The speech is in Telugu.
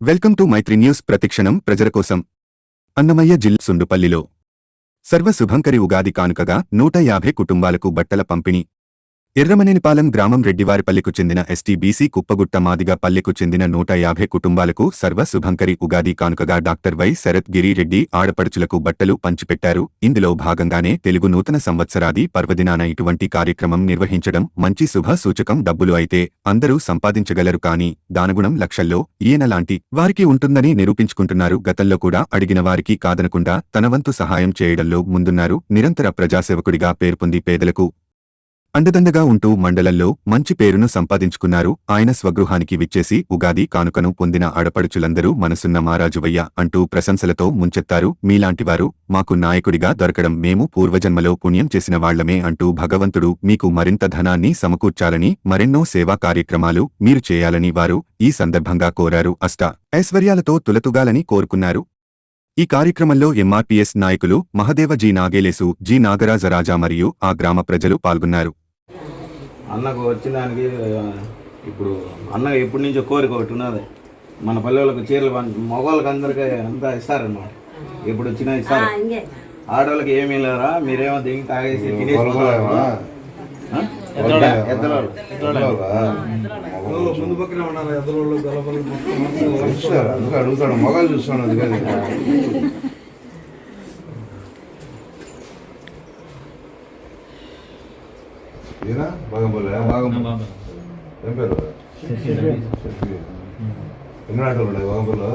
Welcome to Mythri news. ప్రతిక్షణం ప్రజల కోసం. అన్నమయ్య జిల్లా సుండుపల్లిలో సర్వ శుభంకరి ఉగాది కానుకగా 150 కుటుంబాలకు బట్టల పంపిణీ. ఎర్రమనేనిపాలెం గ్రామం రెడ్డివారిపల్లికు చెందిన ఎస్టీబీసీ కుప్పగుట్ట మాదిగ పల్లెకు చెందిన 150 కుటుంబాలకు సర్వ శుభంకరి ఉగాది కానుకగా డాక్టర్ వై శరత్ గిరి రెడ్డి ఆడపడుచులకు బట్టలు పంచిపెట్టారు. ఇందులో భాగంగానే తెలుగు నూతన సంవత్సరాది పర్వదినాన ఇటువంటి కార్యక్రమం నిర్వహించడం మంచి శుభ సూచకం. డబ్బులు అయితే అందరూ సంపాదించగలరు, కానీ దానగుణం లక్షల్లో ఈయనలాంటి వారికి ఉంటుందని నిరూపించుకుంటున్నారు. గతంలో కూడా అడిగిన వారికి కాదనకుండా తన వంతు సహాయం చేయడంలో ముందున్నారు. నిరంతర ప్రజాసేవకుడిగా పేర్పొంది పేదలకు అండదండగా ఉంటూ మండలంలో మంచి పేరును సంపాదించుకున్నారు. ఆయన స్వగృహానికి విచ్చేసి ఉగాది కానుకను పొందిన ఆడపడుచులందరూ మనసున్న మారాజువయ్య అంటూ ప్రశంసలతో ముంచెత్తారు. మీలాంటివారు మాకు నాయకుడిగా దొరకడం మేము పూర్వజన్మలో పుణ్యం చేసిన వాళ్లమే అంటూ భగవంతుడు మీకు మరింత ధనాన్ని సమకూర్చాలని, మరెన్నో సేవా కార్యక్రమాలు మీరు చేయాలని వారు ఈ సందర్భంగా కోరారు. ఐశ్వర్యాలతో తులతుగాలని కోరుకున్నారు. ఈ కార్యక్రమంలో ఎంఆర్పీఎస్ నాయకులు మహదేవ జి నాగేలేసు, జి నాగరాజరాజా మరియు ఆ గ్రామ ప్రజలు పాల్గొన్నారు. అన్నకు వచ్చిన ఇప్పుడు అన్న ఎప్పటి నుంచో కోరిక ఒకటి ఉన్నది. మన పల్లెలకు చీరలు మగవాళ్ళకి అందరికీ అంతా ఇస్తారన్నమాట. ఇప్పుడు వచ్చిన ఇస్తారు. ఆడవాళ్ళకి ఏమీ లేరా, మీరేమో దిగి తాగేసి ముందు పక్కనే ఉన్నారు ఎద్దరోళ్ళు అడుగుతాడు మొగాలు చూస్తాను. అందుకని ఏం పేరు ఎన్ని ఆటలు ఉన్నాయి బాగంపూర్లో?